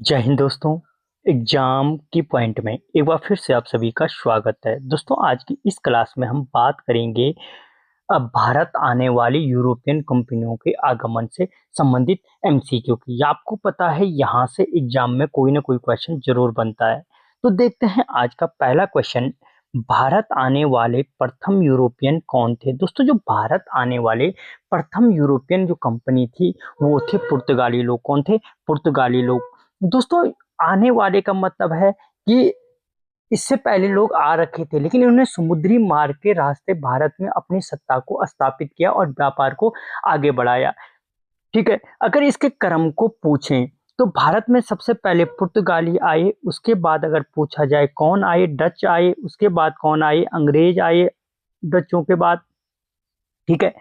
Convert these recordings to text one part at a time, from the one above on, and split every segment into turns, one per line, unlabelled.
जय हिंद दोस्तों। एग्जाम की पॉइंट में एक बार फिर से आप सभी का स्वागत है। दोस्तों आज की इस क्लास में हम बात करेंगे अब भारत आने वाली यूरोपियन कंपनियों के आगमन से संबंधित एमसीक्यू की। आपको पता है यहाँ से एग्जाम में कोई ना कोई क्वेश्चन जरूर बनता है। तो देखते हैं आज का पहला क्वेश्चन। भारत आने वाले प्रथम यूरोपियन कौन थे? दोस्तों जो भारत आने वाले प्रथम यूरोपियन जो कंपनी थी वो थे पुर्तगाली लोग। कौन थे? पुर्तगाली लोग। दोस्तों आने वाले का मतलब है कि इससे पहले लोग आ रखे थे, लेकिन इन्होंने समुद्री मार्ग के रास्ते भारत में अपनी सत्ता को स्थापित किया और व्यापार को आगे बढ़ाया। ठीक है, अगर इसके क्रम को पूछें तो भारत में सबसे पहले पुर्तगाली आए, उसके बाद अगर पूछा जाए कौन आए, डच आए, उसके बाद कौन आए, अंग्रेज आए डचों के बाद। ठीक है,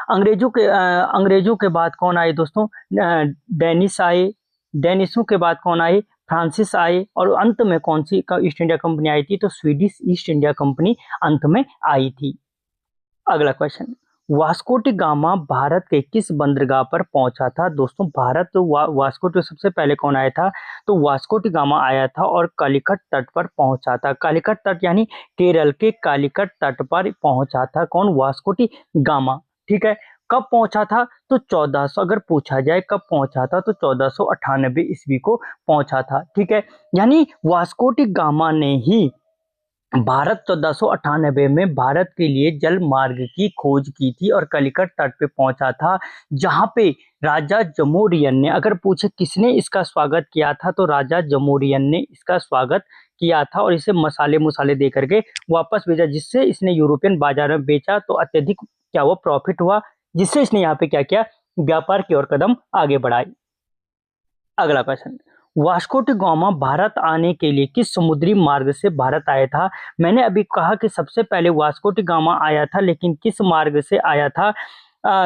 अंग्रेजों के बाद कौन आए दोस्तों? डेनिस आए। डेनिसों के बाद कौन आए? फ्रांसिस आए। और अंत में कौन सी का ईस्ट इंडिया कंपनी आई थी? तो स्वीडिश ईस्ट इंडिया कंपनी अंत में आई थी। अगला question, Vasco D gamma Bharat के किस बंदरगाह पर पहुंचा था? दोस्तों भारत तो वास्को डी सबसे पहले कौन आया था? तो वास्को डी गामा आया था और कालीकट तट पर पहुंचा था। कालीकट तट यानी केरल के कालीकट तट पर पहुंचा था कौन? Vasco D gamma. ठीक है, कब पहुंचा था? तो 1400, अगर पूछा जाए कब पहुंचा था तो 1498 ईस्वी को पहुंचा था। ठीक है, यानी वास्को डी गामा ने ही भारत 1498 में भारत के लिए जल मार्ग की खोज की थी और कलिकट तट पे पहुंचा था, जहां पे राजा जमोरियन ने, अगर पूछे किसने इसका स्वागत किया था तो राजा जमोरियन ने इसका स्वागत किया था और इसे मसाले मुसाले दे करके वापस भेजा, जिससे इसने यूरोपियन बाजार में बेचा तो अत्यधिक क्या हुआ? प्रॉफिट हुआ, जिससे इसने यहाँ पे क्या किया? व्यापार की ओर कदम आगे बढ़ाई। अगला question, Vasco D gamma Bharat आने के लिए किस समुद्री मार्ग से भारत आया था? मैंने अभी कहा कि सबसे पहले वास्को डी गामा आया था, लेकिन किस मार्ग से आया था?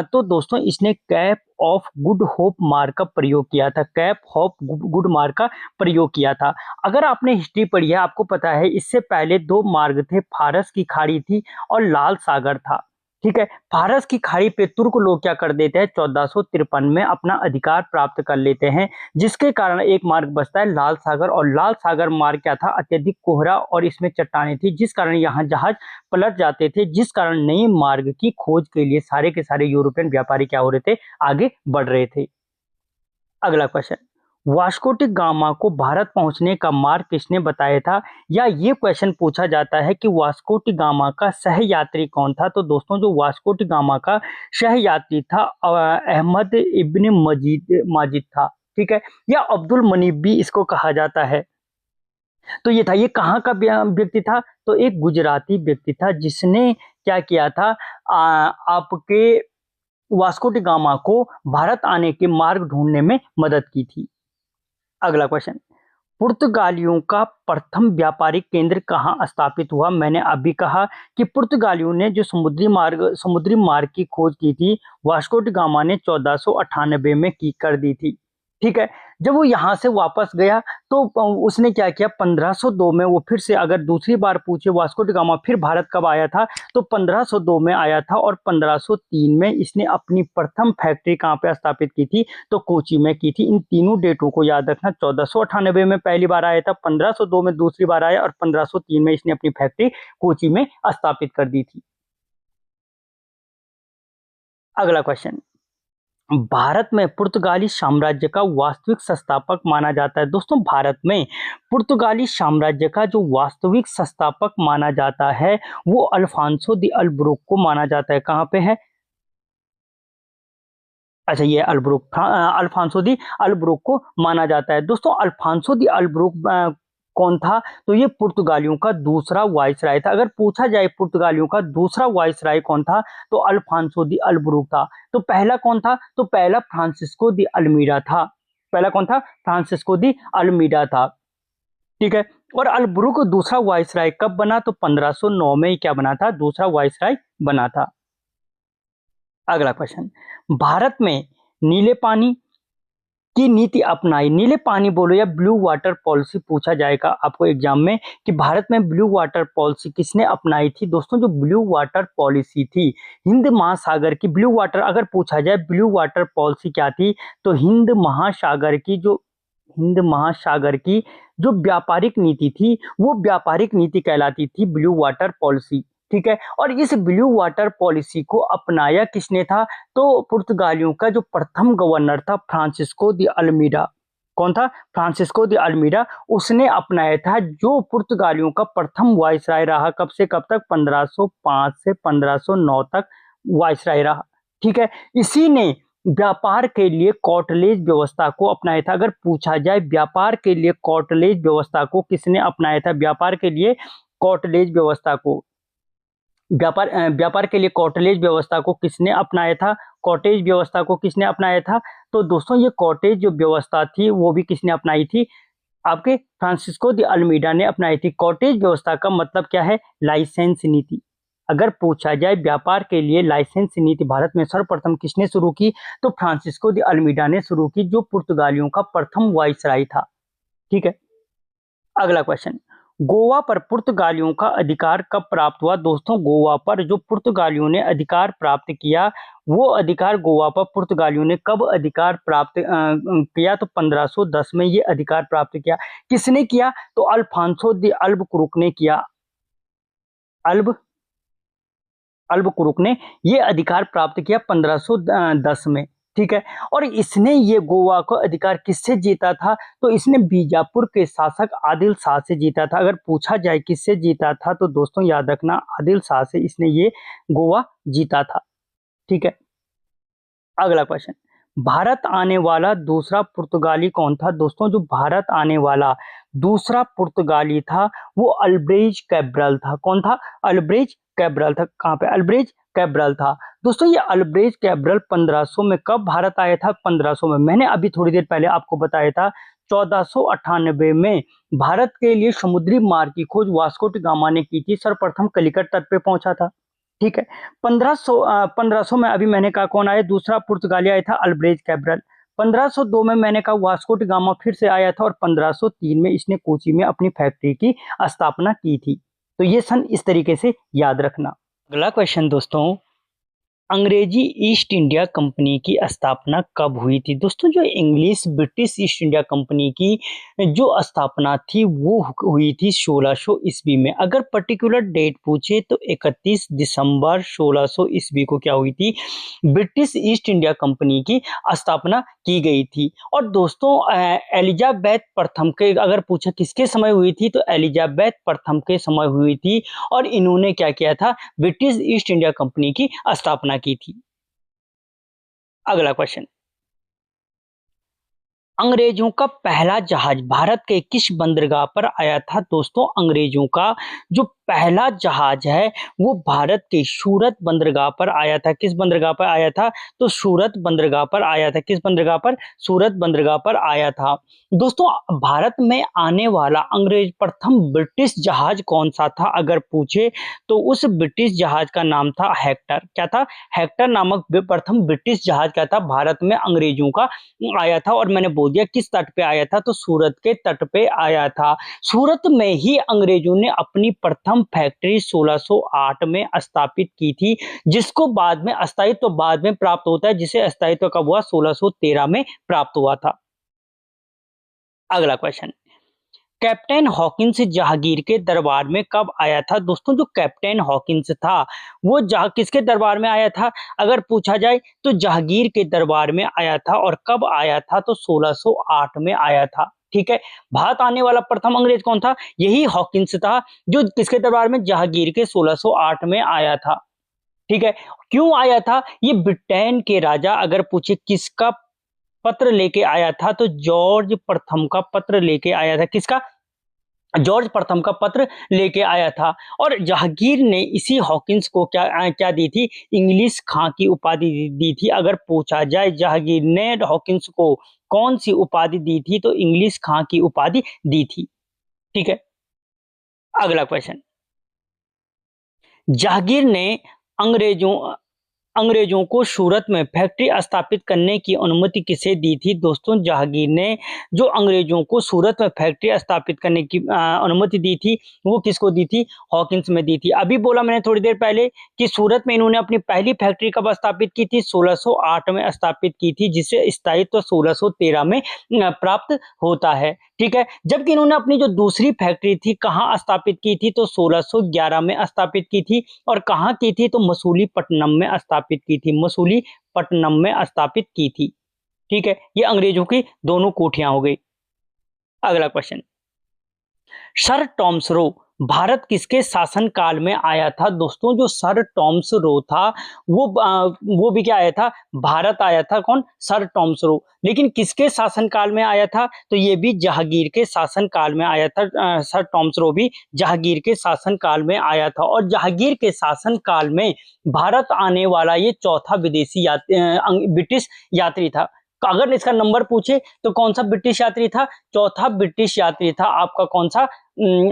तो दोस्तों इसने कैप ऑफ गुड होप मार्ग का प्रयोग किया था। कैप ऑफ गुड मार्ग का प्रयोग किया था। अगर आपने हिस्ट्री पढ़ी है आपको पता है इससे पहले दो मार्ग थे, फारस की खाड़ी थी और लाल सागर था। ठीक है, फारस की खाड़ी पे तुर्क लोग क्या कर देते हैं? 1453 में अपना अधिकार प्राप्त कर लेते हैं, जिसके कारण एक मार्ग बचता है लाल सागर। और लाल सागर मार्ग क्या था? अत्यधिक कोहरा और इसमें चट्टानें थी, जिस कारण यहाँ जहाज पलट जाते थे, जिस कारण नए मार्ग की खोज के लिए सारे के सारे यूरोपियन व्यापारी क्या हो रहे थे? आगे बढ़ रहे थे। अगला क्वेश्चन, वास्को डी गामा को भारत पहुंचने का मार्ग किसने बताया था? या ये क्वेश्चन पूछा जाता है कि वास्को डी गामा का सहयात्री कौन था? तो दोस्तों जो वास्को डी गामा का सहयात्री था अहमद इब्न माजिद था। ठीक है, या अब्दुल मनीब भी इसको कहा जाता है। तो ये था, ये कहाँ का व्यक्ति था? तो एक गुजराती व्यक्ति था, जिसने क्या किया था? आपके वास्को डी गामा को भारत आने के मार्ग ढूंढने में मदद की थी। अगला क्वेश्चन, पुर्तगालियों का प्रथम व्यापारिक केंद्र कहाँ स्थापित हुआ? मैंने अभी कहा कि पुर्तगालियों ने जो समुद्री मार्ग की खोज की थी, वास्को डी गामा ने 1498 में की कर दी थी। ठीक है, जब वो यहाँ से वापस गया तो उसने क्या किया? 1502 में वो फिर से, अगर दूसरी बार पूछे वास्को डी गामा फिर भारत कब आया था, तो 1502 में आया था और 1503 में इसने अपनी प्रथम फैक्ट्री कहाँ पे स्थापित की थी? तो कोची में की थी। इन तीनों डेटों को याद रखना। 1498 में पहली बार आया था, 1502 में दूसरी बार आया और 1503 में इसने अपनी फैक्ट्री कोची में स्थापित कर दी थी। अगला क्वेश्चन, भारत में पुर्तगाली साम्राज्य का वास्तविक संस्थापक माना जाता है। दोस्तों भारत में पुर्तगाली साम्राज्य का जो वास्तविक संस्थापक माना जाता है वो अल्फांसो दी अल्ब्रुक को माना जाता है। कहाँ पे है? अच्छा, ये अल्फांसो दी अल्ब्रुक को माना जाता है। दोस्तों अल्फांसो दी अल्ब्रुक कौन था? तो ये पुर्तगालियों का दूसरा वाइसराय था। अगर पूछा जाए पुर्तगालियों का दूसरा वाइसराय कौन था, तो अल्फांसो दी अल्ब्रुक था। तो पहला कौन था? तो पहला फ्रांसिस्को दी अल्मीडा था। पहला कौन था? फ्रांसिस्को दी अल्मीडा था। ठीक है, और अल्ब्रुक दूसरा वाइसराय कब बना? तो 1509 में क्या बना था? दूसरा वाइसराय बना था। अगला क्वेश्चन, भारत में नीले पानी की नीति अपनाई। नीले पानी बोलो या ब्लू वाटर पॉलिसी पूछा जाएगा आपको एग्जाम में कि भारत में ब्लू वाटर पॉलिसी किसने अपनाई थी? दोस्तों जो ब्लू वाटर पॉलिसी थी, हिंद महासागर की ब्लू वाटर, अगर पूछा जाए ब्लू वाटर पॉलिसी क्या थी, तो हिंद महासागर की जो हिंद महासागर की जो व्यापारिक नीति थी वो व्यापारिक नीति कहलाती थी ब्लू वाटर पॉलिसी। ठीक है, और इस ब्लू वाटर पॉलिसी को अपनाया किसने था? तो पुर्तगालियों का जो प्रथम गवर्नर था फ्रांसिस्को द अल्मीडा। कौन था? Francisco de Almeida. उसने अपनाया था, जो पुर्तगालियों का प्रथम वायसराय रहा। कब से कब तक? 1505 से 1509 तक वायसराय रहा। ठीक है, इसी ने व्यापार के लिए कॉटलेज व्यवस्था को अपनाया था। अगर पूछा जाए व्यापार के लिए कॉटलेज व्यवस्था को किसने अपनाया था? व्यापार के लिए कॉटलेज व्यवस्था को व्यापार के लिए कॉटलेज व्यवस्था को किसने अपनाया था? कॉटेज व्यवस्था को किसने अपनाया था? तो दोस्तों ये कॉटेज जो व्यवस्था थी वो भी किसने अपनाई थी? आपके फ्रांसिस्को द अल्मीडा ने अपनाई थी। कॉटेज व्यवस्था का मतलब क्या है? लाइसेंस नीति। अगर पूछा जाए व्यापार के लिए लाइसेंस नीति भारत में सर्वप्रथम किसने शुरू की? तो फ्रांसिस्को द अल्मीडा ने शुरू की, जो पुर्तगालियों का प्रथम वाइसराय था। ठीक है, अगला क्वेश्चन, गोवा पर पुर्तगालियों का अधिकार कब प्राप्त हुआ? दोस्तों गोवा पर जो पुर्तगालियों ने अधिकार प्राप्त किया, वो अधिकार गोवा पर पुर्तगालियों ने कब अधिकार प्राप्त किया? तो 1510 में ये अधिकार प्राप्त किया। किसने किया? तो अल्फांसो द अल्बुकुर्क ने किया। अल्बुकुर्क ने ये अधिकार प्राप्त किया 1510 में। ठीक है, और इसने ये गोवा को अधिकार किससे जीता था? तो इसने बीजापुर के शासक आदिल शाह से जीता था। अगर पूछा जाए किससे जीता था, तो दोस्तों याद रखना आदिल शाह से इसने ये गोवा जीता था। ठीक है, अगला क्वेश्चन, भारत आने वाला दूसरा पुर्तगाली कौन था? दोस्तों जो भारत आने वाला दूसरा पुर्तगाली था वो अल्ब्रेज कैब्रल था। कौन था? अल्ब्रेज कैब्रल था। कहाँ पे? अल्ब्रेज कैब्रल था। दोस्तों ये अल्ब्रेज कैब्रल 1500 में कब भारत आया था? 1500 में। मैंने अभी थोड़ी देर पहले आपको बताया था 1498 में भारत के लिए समुद्री मार्ग की खोज वास्को डी गामा ने की थी। सर्वप्रथम कलिकट तट पे पहुंचा था। ठीक है, 1500 में अभी मैंने कहा कौन आया? दूसरा पुर्तगाली आया था अल्ब्रेज कैब्रल। 1502 में मैंने कहा वास्को डी गामा फिर से आया था, और 1503 में इसने कोची में अपनी फैक्ट्री की स्थापना की थी। तो ये सन इस तरीके से याद रखना। अगला क्वेश्चन दोस्तों, अंग्रेजी ईस्ट इंडिया कंपनी की स्थापना कब हुई थी? दोस्तों जो English British east India company की जो स्थापना थी वो हुई थी 1600 ईस्वी में। अगर पर्टिकुलर डेट पूछे तो 31 दिसंबर 1600 ईस्वी को क्या हुई थी? ब्रिटिश ईस्ट इंडिया कंपनी की स्थापना की गई थी। और दोस्तों एलिजाबेथ प्रथम के अगर पूछे किसके समय हुई थी, तो एलिजाबेथ प्रथम के समय हुई थी। और इन्होंने क्या किया था? ब्रिटिश ईस्ट इंडिया कंपनी की स्थापना की थी। अगला क्वेश्चन, अंग्रेजों का पहला जहाज भारत के किस बंदरगाह पर आया था? दोस्तों अंग्रेजों का जो पहला जहाज है वो भारत के सूरत बंदरगाह पर आया था। किस बंदरगाह पर आया था? तो सूरत बंदरगाह पर आया था। किस बंदरगाह पर? सूरत बंदरगाह पर आया था। दोस्तों भारत में आने वाला अंग्रेज प्रथम ब्रिटिश जहाज कौन सा था? अगर पूछे तो उस ब्रिटिश जहाज का नाम था हेक्टर। क्या था? हेक्टर नामक प्रथम ब्रिटिश जहाज क्या था? भारत में अंग्रेजों का आया था। और मैंने बोल दिया किस तट पे आया था, तो सूरत के तट पे आया था। सूरत में ही अंग्रेजों ने अपनी प्रथम फैक्ट्री 1608 में स्थापित की थी, जिसको बाद में स्थायित्व बाद में प्राप्त होता है, जिसे स्थायित्व कब हुआ? 1613 में प्राप्त हुआ था। अगला क्वेश्चन, कैप्टन हॉकिंस जहांगीर के दरबार में कब आया था? दोस्तों जो कैप्टन हॉकिंस था वो किसके दरबार में आया था? अगर पूछा जाए तो जहांगीर के दरबार में आया था। और कब आया था? तो 1608 में आया था। ठीक है, भारत आने वाला प्रथम अंग्रेज कौन था? यही हॉकिंस था, जो किसके दरबार में? जहांगीर के 1608 में आया था। ठीक है, क्यों आया था? ये ब्रिटेन के राजा, अगर पूछे किसका पत्र लेके आया था, तो जॉर्ज प्रथम का पत्र लेके आया था। किसका? जॉर्ज प्रथम का पत्र लेके आया था। और जहांगीर ने इसी हॉकिंस को क्या दी थी? इंग्लिश खां की उपाधि दी थी। अगर पूछा जाए जहांगीर ने हॉकिंस को कौन सी उपाधि दी थी, तो इंग्लिश खां की उपाधि दी थी। ठीक है, अगला क्वेश्चन, जहांगीर ने अंग्रेजों अंग्रेजों को सूरत में फैक्ट्री स्थापित करने की अनुमति किसे दी थी? दोस्तों, जहांगीर ने जो अंग्रेजों को सूरत में फैक्ट्री स्थापित करने की अनुमति दी थी, वो किसको दी थी? हॉकिंस में दी थी। अभी बोला मैंने थोड़ी देर पहले कि सूरत में इन्होंने अपनी पहली फैक्ट्री कब स्थापित की थी? 1608 में स्थापित की थी, जिसे स्थायित्व 1613 में प्राप्त होता है। ठीक है, जबकि इन्होंने अपनी जो दूसरी फैक्ट्री थी कहाँ स्थापित की थी? तो 1611 में स्थापित की थी। और कहाँ की थी? तो मसूलीपट्टनम में स्थापित की थी। मसूलीपट्टनम में स्थापित की थी। ठीक है, ये अंग्रेजों की दोनों कोठियां हो गई। अगला question, sir Thomas Roe Bharat किसके शासन काल में आया था? दोस्तों, जो सर टॉमस रो था वो भी क्या आया था? भारत आया था। कौन? Sir Thomas Roe. लेकिन किसके शासन काल में आया था? तो ये भी जहांगीर के शासन काल में आया था। सर टॉमस रो भी जहांगीर के शासन काल में आया था। और जहांगीर के शासन काल में भारत आने वाला ये चौथा विदेशी ब्रिटिश यात्री था। अगर इसका नंबर पूछे तो कौन सा ब्रिटिश यात्री था? चौथा ब्रिटिश यात्री था आपका कौन सा?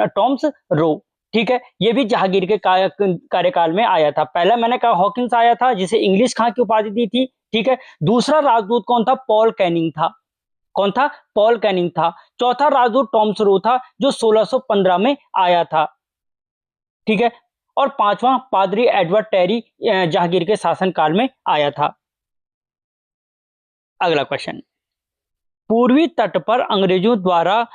Thomas Roe. ठीक है, ये भी जहांगीर के कार्यकाल में आया था। पहला मैंने कहा हॉकिंस आया था, जिसे इंग्लिश खां की उपाधि दी थी। ठीक है, दूसरा राजदूत कौन था? पॉल कैनिंग था। कौन था? पॉल कैनिंग था। चौथा राजदूत टॉमस रो था, जो 1615 में आया था। ठीक है, और पांचवा पादरी एडवर्ड टेरी जहांगीर के शासन काल में आया था। अगला क्वेश्चन, पूर्वी तट पर अंग्रेजों द्वारा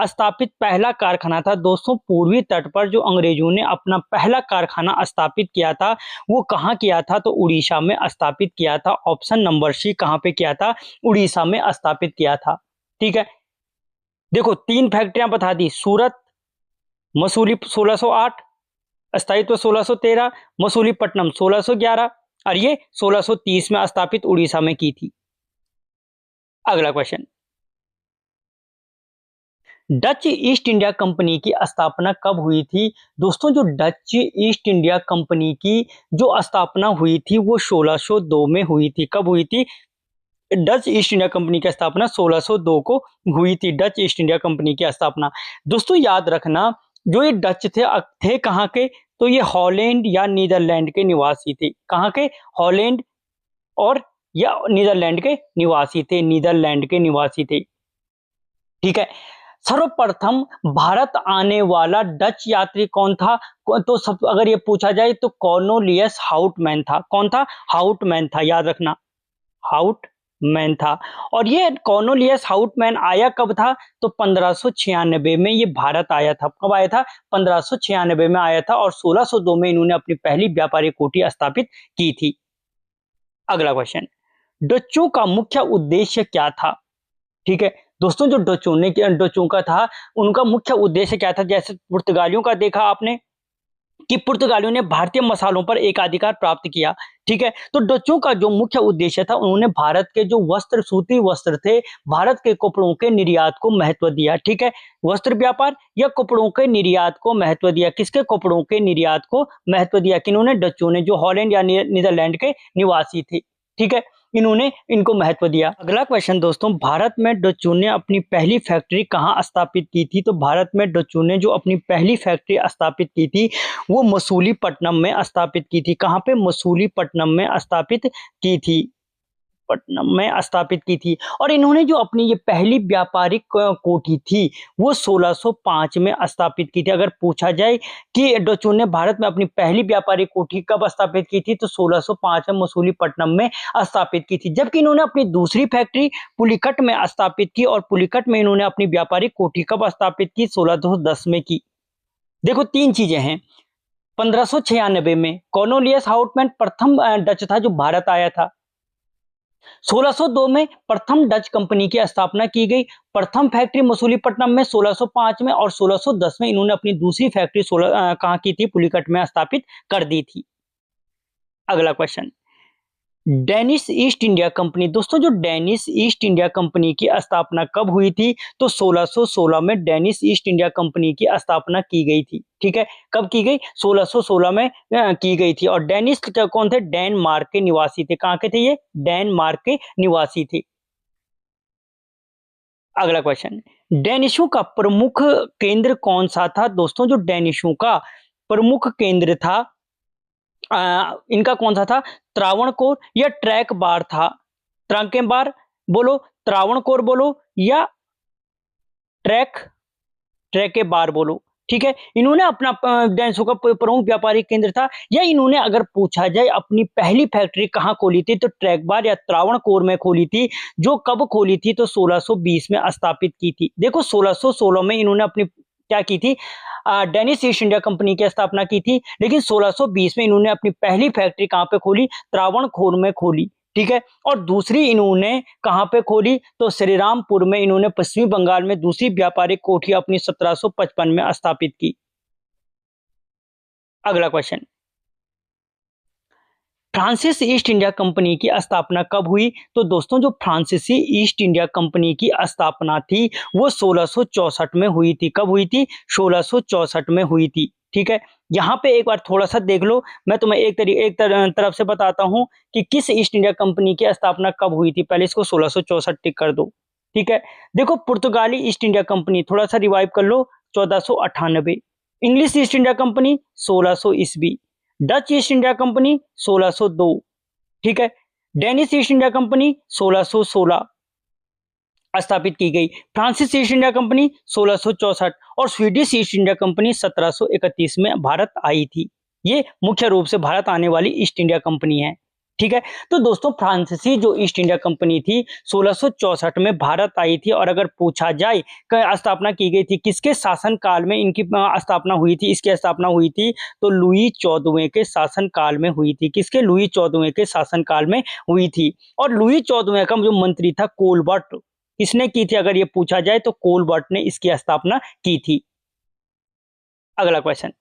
स्थापित पहला कारखाना था। दोस्तों, पूर्वी तट पर जो अंग्रेजों ने अपना पहला कारखाना स्थापित किया था, वो कहाँ किया था? तो उड़ीसा में स्थापित किया था। ऑप्शन नंबर सी, कहाँ पे किया था? उड़ीसा में स्थापित किया था। ठीक है, देखो तीन फैक्ट्रियां बता दी। सूरत, मसूली 1608, स्थायित्व 1613, मसूलीपट्टनम 1611, और ये 1630 में स्थापित उड़ीसा में की थी। अगला question, Dutch east India company की स्थापना कब हुई थी? दोस्तों, जो डच ईस्ट इंडिया कंपनी की जो स्थापना हुई थी वो 1602 में हुई थी। कब हुई थी? डच ईस्ट इंडिया कंपनी की स्थापना 1602 को हुई थी। डच ईस्ट इंडिया कंपनी की स्थापना। दोस्तों, याद रखना, जो ये डच थे कहाँ के? तो ये हॉलैंड या नीदरलैंड के निवासी थे। कहाँ के? हॉलैंड और या नीदरलैंड के निवासी थे। नीदरलैंड के निवासी थे। ठीक है, सर्वप्रथम भारत आने वाला डच यात्री कौन था? तो सब अगर ये पूछा जाए तो कॉर्नेलियस हाउटमैन था। कौन था? हाउटमैन था। याद रखना, हाउटमैन था। और ये कॉर्नेलियस हाउटमैन आया कब था? तो 1596 में ये भारत आया था। कब आया था? 1596 में आया था। और 1602 में इन्होंने अपनी पहली व्यापारिक कोठी स्थापित की थी। अगला क्वेश्चन, डच्चों का मुख्य उद्देश्य क्या था? ठीक है, दोस्तों, जो डचों का था, उनका मुख्य उद्देश्य क्या था? जैसे पुर्तगालियों का देखा आपने कि पुर्तगालियों ने भारतीय मसालों पर एकाधिकार प्राप्त किया। ठीक है, तो डचों का जो मुख्य उद्देश्य था, उन्होंने भारत के जो वस्त्र, सूती वस्त्र थे, भारत के कपड़ों के निर्यात को महत्व दिया। ठीक है, वस्त्र व्यापार या कपड़ों के निर्यात को महत्व दिया। किसके? कपड़ों के निर्यात को महत्व दिया। किन्होंने? डचों ने, जो हॉलैंड या नीदरलैंड के निवासी थे। ठीक है, इन्होंने इनको महत्व दिया। अगला क्वेश्चन दोस्तों, भारत में डचों ने अपनी पहली फैक्ट्री कहाँ स्थापित की थी? तो भारत में डचों ने जो अपनी पहली फैक्ट्री स्थापित की थी वो मसूलीपट्टनम में स्थापित की थी। कहाँ पे? मसूलीपट्टनम में स्थापित की थी। पट्टनम में स्थापित की थी। और इन्होंने जो अपनी ये पहली व्यापारिक कोठी थी वो 1605 में स्थापित की थी। अगर पूछा जाए कि डचों ने भारत में अपनी पहली व्यापारिक कोठी कब स्थापित की थी, तो 1605 में मसूलीपट्टनम में स्थापित की थी। जबकि इन्होंने अपनी दूसरी फैक्ट्री पुलिकट में स्थापित की, और पुलिकट में इन्होंने अपनी व्यापारिक कोठी कब स्थापित की? 1610 में की। देखो तीन चीजें हैं। 1596 में कॉर्नेलियस हाउटमैन प्रथम डच था जो भारत आया था। 1602 में प्रथम डच कंपनी की स्थापना की गई। प्रथम फैक्ट्री मसूलीपट्टनम में 1605 में, और 1610 में इन्होंने अपनी दूसरी फैक्ट्री कहाँ की थी? पुलिकट में स्थापित कर दी थी। अगला question, Danish east India company. दोस्तों, जो डेनिश ईस्ट इंडिया कंपनी की स्थापना कब हुई थी? तो 1616 में डेनिश ईस्ट इंडिया कंपनी की स्थापना की गई थी। ठीक है, कब की गई? 1616 में की गई थी। और डेनिश कौन थे? डेनमार्क के निवासी थे। कहाँ के थे ये? डेनमार्क के निवासी थे। अगला क्वेश्चन, डेनिशों का प्रमुख केंद्र कौन सा था? दोस्तों, जो डेनिशों का प्रमुख केंद्र था इनका कौन सा था, त्रावणकोर या ट्रैक बार था? त्राकेम्बार बोलो, त्रावणकोर बोलो या ट्रैक ट्रैके बार बोलो। ठीक है, इन्होंने अपना डेंसो का प्रमुख व्यापारिक केंद्र था, या इन्होंने अगर पूछा जाए अपनी पहली फैक्ट्री कहाँ खोली थी, तो ट्रैक बार या त्रावणकोर में खोली थी। जो कब खोली थी, तो 1620 में स्थापित की थी। देखो 1616 में इन्होंने अपनी क्या की थी, डेनिश ईस्ट इंडिया कंपनी की स्थापना की थी, लेकिन 1620 में इन्होंने अपनी पहली फैक्ट्री कहाँ पे खोली, त्रावणकोर में खोली। ठीक है, और दूसरी इन्होंने कहां पे खोली, तो श्रीरामपुर में इन्होंने पश्चिमी बंगाल में दूसरी व्यापारिक कोठी अपनी 1755 में स्थापित की। अगला question, Francis east India company की स्थापना कब हुई? तो दोस्तों जो फ्रांसीसी ईस्ट इंडिया कंपनी की स्थापना थी वो 1664 में हुई थी। कब हुई थी? 1664 में हुई थी। ठीक है, यहाँ पे एक बार थोड़ा सा देख लो, मैं तुम्हें एक तरफ से बताता हूँ कि किस ईस्ट इंडिया कंपनी की स्थापना कब हुई थी। पहले इसको 1664 टिक कर दो। ठीक है, देखो पुर्तगाली ईस्ट इंडिया कंपनी, थोड़ा सा रिवाइव कर लो, 1498। इंग्लिश ईस्ट इंडिया कंपनी 1600 ईस्वी। Dutch east India company 1602। ठीक है, डेनिश ईस्ट इंडिया कंपनी 1616 स्थापित की गई। फ्रांसिस ईस्ट इंडिया कंपनी 1664 और स्वीडिश ईस्ट इंडिया कंपनी 1731 में भारत आई थी। ये मुख्य रूप से भारत आने वाली ईस्ट इंडिया कंपनी है। ठीक है, तो दोस्तों फ्रांसीसी जो ईस्ट इंडिया कंपनी थी 1664 में भारत आई थी, और अगर पूछा जाए स्थापना की गई थी किसके शासन काल में इनकी स्थापना हुई थी, इसकी स्थापना हुई थी तो लुई 14वें के शासन काल में हुई थी। किसके? लुई 14वें के शासन काल में हुई थी। और लुई 14वें का जो मंत्री था कोलबर्ट, किसने की थी अगर ये पूछा जाए, तो कोलबर्ट ने इसकी स्थापना की थी। अगला क्वेश्चन,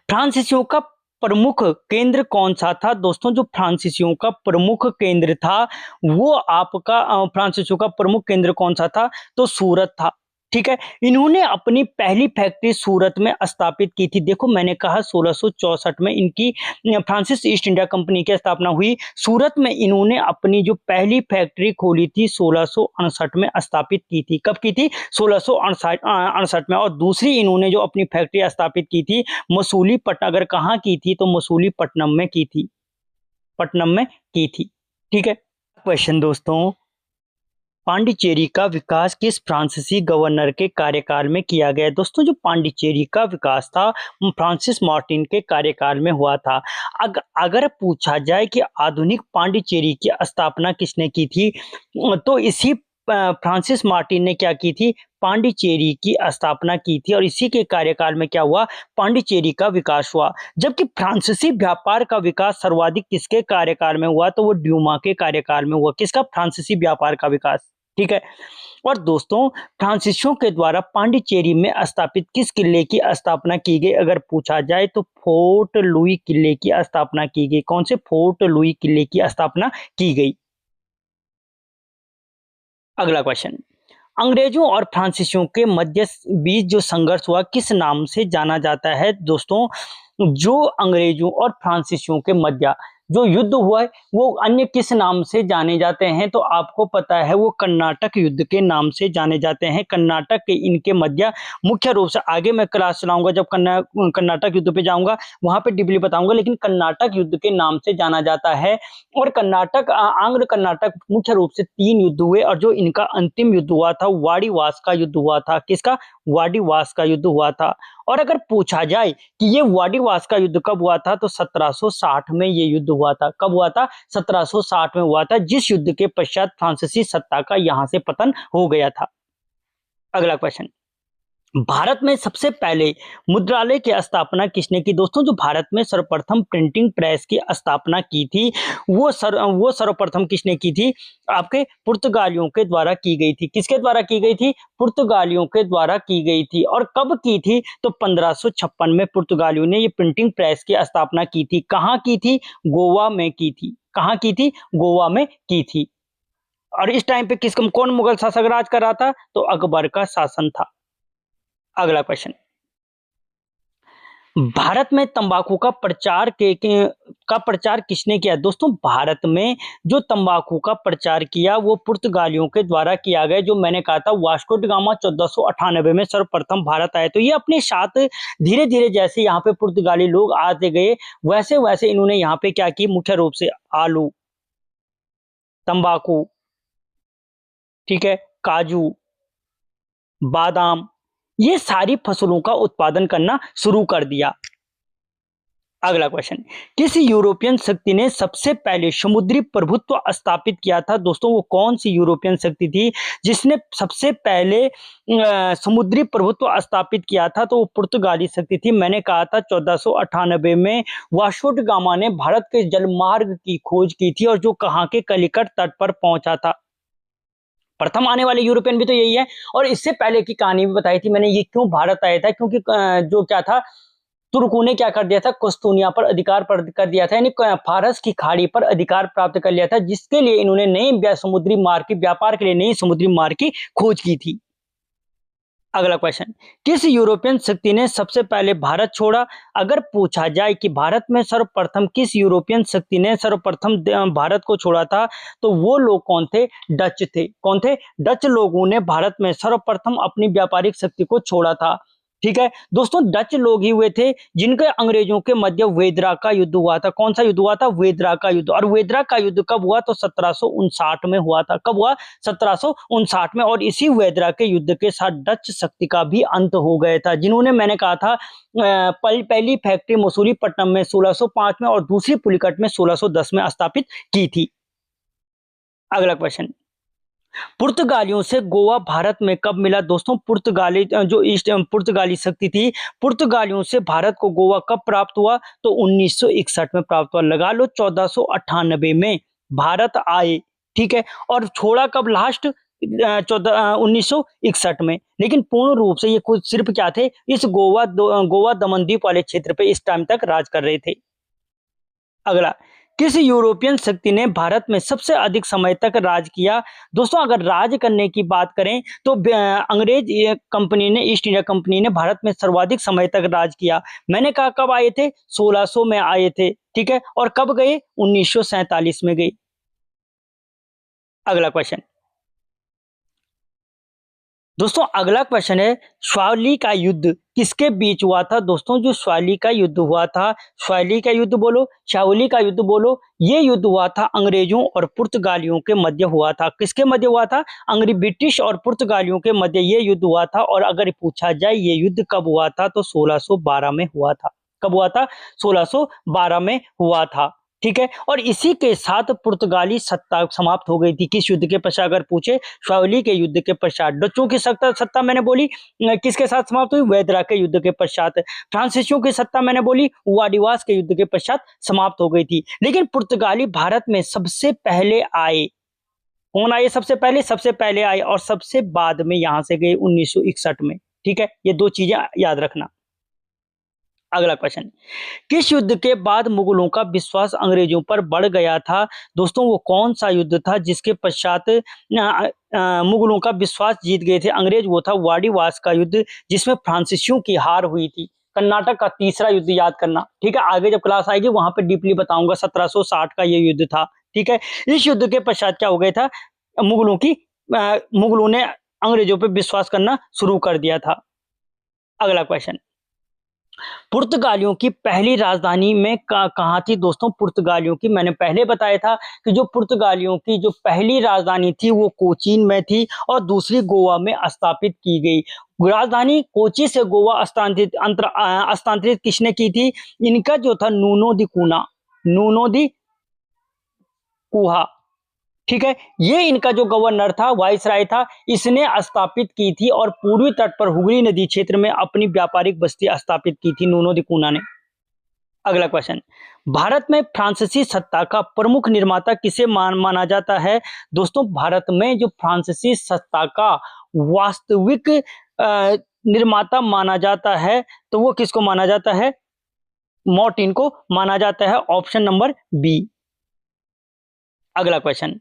फ्रांसीसियों का प्रमुख केंद्र कौन सा था? दोस्तों जो फ्रांसीसियों का प्रमुख केंद्र था वो आपका फ्रांसीसियों का प्रमुख केंद्र कौन सा था? तो सूरत था। ठीक है, इन्होंने अपनी पहली फैक्ट्री सूरत में स्थापित की थी। देखो मैंने कहा 1664 में इनकी फ्रांसिस ईस्ट इंडिया कंपनी की स्थापना हुई। सूरत में इन्होंने अपनी जो पहली फैक्ट्री खोली थी 1668 में स्थापित की थी। कब की थी? 1668 में। और दूसरी इन्होंने जो अपनी फैक्ट्री स्थापित की थी मसूलीपट्टनम, अगर कहाँ की थी तो मसूलीपट्टनम में की थी, पटनम में की थी। ठीक है, क्वेश्चन दोस्तों, पांडिचेरी का विकास किस फ्रांसीसी गवर्नर के कार्यकाल में किया गया? दोस्तों जो पांडिचेरी का विकास था फ्रांसिस मार्टिन के कार्यकाल में हुआ था। अगर पूछा जाए कि आधुनिक पांडिचेरी की स्थापना किसने की थी, तो इसी फ्रांसिस मार्टिन ने क्या की थी, पांडिचेरी की स्थापना की थी, और इसी के कार्यकाल में क्या हुआ, पांडिचेरी का विकास हुआ। जबकि फ्रांसीसी व्यापार का विकास सर्वाधिक किसके कार्यकाल में हुआ, तो वो ड्यूमा के कार्यकाल में हुआ। किसका? फ्रांसीसी व्यापार का विकास। ठीक है, और दोस्तों फ्रांसीसियों के द्वारा पांडिचेरी में स्थापित किस किले की स्थापना की गई अगर पूछा जाए, तो फोर्ट लुई किले की स्थापना की गई। कौन से? फोर्ट लुई किले की स्थापना की गई। अगला क्वेश्चन, अंग्रेजों और फ्रांसीसियों के मध्य बीच जो संघर्ष हुआ किस नाम से जाना जाता है? दोस्तों जो अंग्रेजों और फ्रांसीसियों के मध्य जो युद्ध हुआ है वो अन्य किस नाम से जाने जाते हैं? तो आपको पता है वो कर्नाटक युद्ध के नाम से जाने जाते हैं। कर्नाटक के इनके मध्य मुख्य रूप से, आगे मैं क्लास चलाऊंगा जब कर्नाटक युद्ध पे जाऊंगा वहां पे डीपली बताऊंगा, लेकिन कर्नाटक युद्ध के नाम से जाना जाता है। और कर्नाटक आंग्ल कर्नाटक मुख्य रूप से 3 युद्ध हुए, और जो इनका अंतिम युद्ध हुआ था वाड़ीवास का युद्ध हुआ था। किसका? वाड़ीवास का युद्ध हुआ था। और अगर पूछा जाए कि ये वाड़ीवास का युद्ध कब हुआ था, तो 1760 में ये युद्ध हुआ था। कब हुआ था? 1760 में हुआ था, जिस युद्ध के पश्चात फ्रांसीसी सत्ता का यहां से पतन हो गया था। अगला क्वेश्चन, भारत में सबसे पहले मुद्रालय की स्थापना किसने की? दोस्तों जो भारत में सर्वप्रथम प्रिंटिंग प्रेस की स्थापना की थी वो सर्वप्रथम किसने की थी? आपके पुर्तगालियों के द्वारा की गई थी। किसके द्वारा की गई थी? पुर्तगालियों के द्वारा की गई थी। और कब की थी? तो 1556 में पुर्तगालियों ने ये प्रिंटिंग प्रेस की स्थापना की थी। कहाँ की थी? गोवा में की थी। कहाँ की थी? गोवा में की थी। और इस टाइम पे कौन मुगल शासक राज कर रहा था? तो अकबर का शासन था। अगला क्वेश्चन, भारत में तंबाकू का प्रचार किसने किया? दोस्तों भारत में जो तंबाकू का प्रचार किया वो पुर्तगालियों के द्वारा किया गया, जो मैंने कहा था वास्को डी गामा 1498 में सर्वप्रथम भारत आए। तो ये अपने साथ धीरे धीरे जैसे यहाँ पे पुर्तगाली लोग आते गए वैसे वैसे इन्होंने यहाँ पे क्या की, मुख्य रूप से आलू, तंबाकू, ठीक है, काजू, बादाम, ये सारी फसलों का उत्पादन करना शुरू कर दिया। अगला क्वेश्चन, किस यूरोपियन शक्ति ने सबसे पहले समुद्री प्रभुत्व स्थापित किया था? दोस्तों वो कौन सी यूरोपियन शक्ति थी जिसने सबसे पहले समुद्री प्रभुत्व स्थापित किया था? तो वो पुर्तगाली शक्ति थी। मैंने कहा था 1498 में वास्को डी गामा ने भारत के जलमार्ग की खोज की थी और जो कहाँ के कलिकट तट पर पहुंचा था। प्रथम आने वाले यूरोपियन भी तो यही है। और इससे पहले की कहानी भी बताई थी मैंने, ये क्यों भारत आया था, क्योंकि जो क्या था, तुर्कों ने क्या कर दिया था, कुस्तुनिया पर अधिकार कर दिया था, यानी फारस की खाड़ी पर अधिकार प्राप्त कर लिया था, जिसके लिए इन्होंने नई समुद्री मार्ग की, व्यापार के लिए नई समुद्री मार्ग की खोज की थी। अगला क्वेश्चन, किस यूरोपियन शक्ति ने सबसे पहले भारत छोड़ा? अगर पूछा जाए कि भारत में सर्वप्रथम किस यूरोपियन शक्ति ने सर्वप्रथम भारत को छोड़ा था, तो वो लोग कौन थे? डच थे। कौन थे? डच लोगों ने भारत में सर्वप्रथम अपनी व्यापारिक शक्ति को छोड़ा था। ठीक है दोस्तों, डच लोग ही हुए थे जिनके अंग्रेजों के मध्य वेदरा का युद्ध हुआ था। कौन सा युद्ध हुआ था? वेदरा का युद्ध। और वेदरा का युद्ध कब हुआ? तो 1759 में हुआ था। कब हुआ? 1759 में। और इसी वेदरा के युद्ध के साथ डच शक्ति का भी अंत हो गया था, जिन्होंने, मैंने कहा था, पहली फैक्ट्री मसूलीपट्टनम में 1605 में और दूसरी पुलिकट में 1610 में स्थापित की थी। अगला क्वेश्चन, पुर्तगालियों से गोवा भारत में कब मिला? दोस्तों पुर्तगाली जो ईस्ट पुर्तगाली शक्ति थी, पुर्तगालियों से भारत को गोवा कब प्राप्त हुआ? तो 1961 में प्राप्त हुआ। लगा लो 1498 में भारत आए, ठीक है, और छोड़ा कब लास्ट? 1961 में। लेकिन पूर्ण रूप से ये कुछ सिर्फ क्या थे, इस गोवा दमन द्वीप वाले क्षेत्र पे इस टाइम तक राज कर रहे थे। अगला, किस यूरोपियन शक्ति ने भारत में सबसे अधिक समय तक राज किया? दोस्तों अगर राज करने की बात करें तो अंग्रेज कंपनी ने, ईस्ट इंडिया कंपनी ने भारत में सर्वाधिक समय तक राज किया। मैंने कहा कब आए थे? 1600 में आए थे, ठीक है, और कब गए? 1947 में गए। अगला क्वेश्चन, दोस्तों अगला क्वेश्चन है, स्वाली का युद्ध किसके बीच हुआ था? दोस्तों जो स्वाली का युद्ध हुआ था, स्वाली का युद्ध बोलो, शावली का युद्ध बोलो, ये युद्ध हुआ था अंग्रेजों और पुर्तगालियों के मध्य हुआ था। किसके मध्य हुआ था? ब्रिटिश और पुर्तगालियों के मध्य ये युद्ध हुआ था। और अगर पूछा जाए ये युद्ध कब हुआ था, तो 1612 में हुआ था। कब हुआ था? 1612 में हुआ था, ठीक है। और इसी के साथ पुर्तगाली सत्ता समाप्त हो गई थी। किस युद्ध के पश्चात? अगर पूछे, शावली के युद्ध के पश्चात। डचों की सत्ता मैंने बोली किसके साथ समाप्त हुई? वेदरा के युद्ध के पश्चात। फ्रांसीसियों की सत्ता मैंने बोली वाडिवास के युद्ध के पश्चात समाप्त हो गई थी। लेकिन पुर्तगाली भारत में सबसे पहले आए। कौन आए सबसे पहले? सबसे पहले आए और सबसे बाद में यहां से गए 1961 में, ठीक है। ये दो चीजें याद रखना। अगला क्वेश्चन, किस युद्ध के बाद मुगलों का विश्वास अंग्रेजों पर बढ़ गया था? दोस्तों वो कौन सा युद्ध था जिसके पश्चात मुगलों का विश्वास जीत गए थे अंग्रेज? वो था वाडिवास का युद्ध, जिसमें फ्रांसीसियों की हार हुई थी। कर्नाटक का तीसरा युद्ध याद करना, ठीक है। आगे जब क्लास आएगी वहां पे डीपली बताऊंगा। 1760 का ये युद्ध था, ठीक है। इस युद्ध के पश्चात क्या हो गया था? मुगलों ने अंग्रेजों पर विश्वास करना शुरू कर दिया था। अगला क्वेश्चन, पुर्तगालियों की पहली राजधानी में कहाँ थी? दोस्तों पुर्तगालियों की, मैंने पहले बताया था कि जो पुर्तगालियों की जो पहली राजधानी थी वो कोचीन में थी और दूसरी गोवा में स्थापित की गई। राजधानी कोची से गोवा स्थानांतरित किसने की थी? इनका जो था नूनो दी कुहा, ठीक है। ये इनका जो गवर्नर था, वाइसराय था, इसने स्थापित की थी और पूर्वी तट पर हुगली नदी क्षेत्र में अपनी व्यापारिक बस्ती स्थापित की थी नूनो दी कूना ने। अगला क्वेश्चन, भारत में फ्रांसीसी सत्ता का प्रमुख निर्माता किसे माना जाता है? दोस्तों भारत में जो फ्रांसीसी सत्ता का वास्तविक निर्माता माना जाता है तो वो किसको माना जाता है? मॉर्टिन को माना जाता है। Option number B. अगला क्वेश्चन,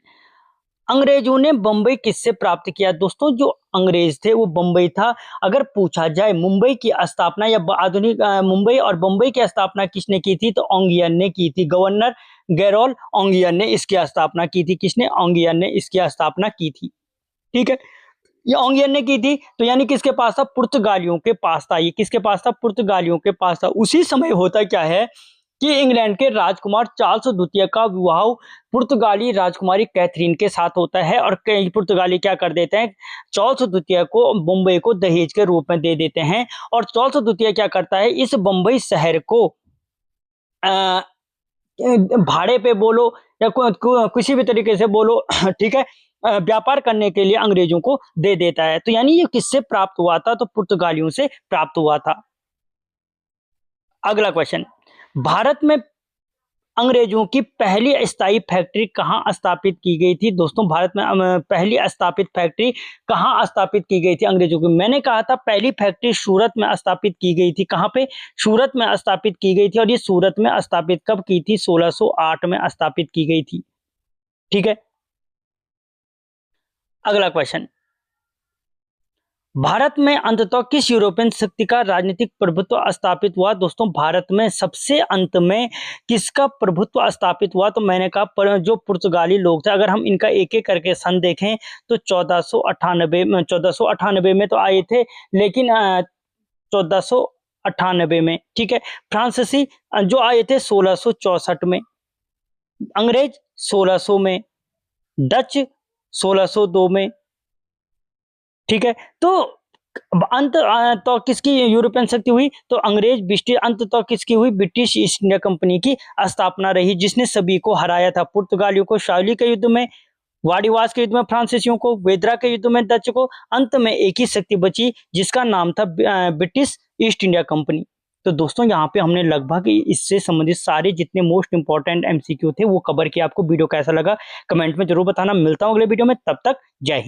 अंग्रेजों ने बंबई किससे प्राप्त किया? दोस्तों जो अंग्रेज थे वो बंबई था। अगर पूछा जाए मुंबई की स्थापना या आधुनिक मुंबई और बंबई की स्थापना किसने की थी, तो ओंगियन ने की थी। गवर्नर गैरोल ओंगियन ने इसकी स्थापना की थी। किसने? ओंगियन ने इसकी स्थापना की थी। ठीक है, ये ओंगियन ने की थी, तो यानी किसके पास था? पुर्तगालियों के पास था। ये किसके पास था? पुर्तगालियों के पास था। उसी समय होता क्या है कि इंग्लैंड के राजकुमार चार्ल्स द्वितीय का विवाह पुर्तगाली राजकुमारी कैथरीन के साथ होता है और कई पुर्तगाली क्या कर देते हैं, चार्ल्स द्वितीय को बम्बई को दहेज के रूप में दे देते हैं। और चार्ल्स द्वितीय क्या करता है, इस बम्बई शहर को अ, भाड़े पे बोलो या किसी भी तरीके से बोलो ठीक है, व्यापार करने के लिए अंग्रेजों को दे देता है। तो यानी ये किससे प्राप्त हुआ था? तो पुर्तगालियों से प्राप्त हुआ था। अगला क्वेश्चन, भारत में अंग्रेजों की पहली स्थायी फैक्ट्री कहाँ स्थापित की गई थी? दोस्तों भारत में पहली स्थापित फैक्ट्री कहाँ स्थापित की गई थी अंग्रेजों की? मैंने कहा था पहली फैक्ट्री सूरत में स्थापित की गई थी। कहाँ पे? सूरत में स्थापित की गई थी। और ये सूरत में स्थापित कब की थी? 1608 में स्थापित की गई थी। ठीक है, अगला क्वेश्चन, भारत में अंततः किस यूरोपियन शक्ति का राजनीतिक प्रभुत्व स्थापित हुआ? दोस्तों भारत में सबसे अंत में किसका प्रभुत्व स्थापित हुआ? तो मैंने कहा जो पुर्तगाली लोग थे। अगर हम इनका एक एक करके सन देखें तो 1498 में तो आए थे, लेकिन 1498 में। ठीक है, फ्रांसीसी जो आए थे 1664 में, अंग्रेज 1600 में, डच 1602 में। ठीक है, तो अंत तो किसकी यूरोपियन शक्ति हुई? तो अंग्रेज ब्रिटिश, अंत तो किसकी हुई? ब्रिटिश ईस्ट इंडिया कंपनी की स्थापना रही, जिसने सभी को हराया था। पुर्तगालियों को शावली के युद्ध में, वाडिवास के युद्ध में फ्रांसीसियों को, वेदरा के युद्ध में डच को। अंत में एक ही शक्ति बची जिसका नाम था ब्रिटिश ईस्ट इंडिया कंपनी। तो दोस्तों यहाँ पे हमने लगभग इससे संबंधित सारे जितने मोस्ट इंपॉर्टेंट एमसीक्यू थे वो कवर किया। आपको वीडियो कैसा लगा कमेंट में जरूर बताना। मिलता हूँ अगले वीडियो में, तब तक जय हिंद।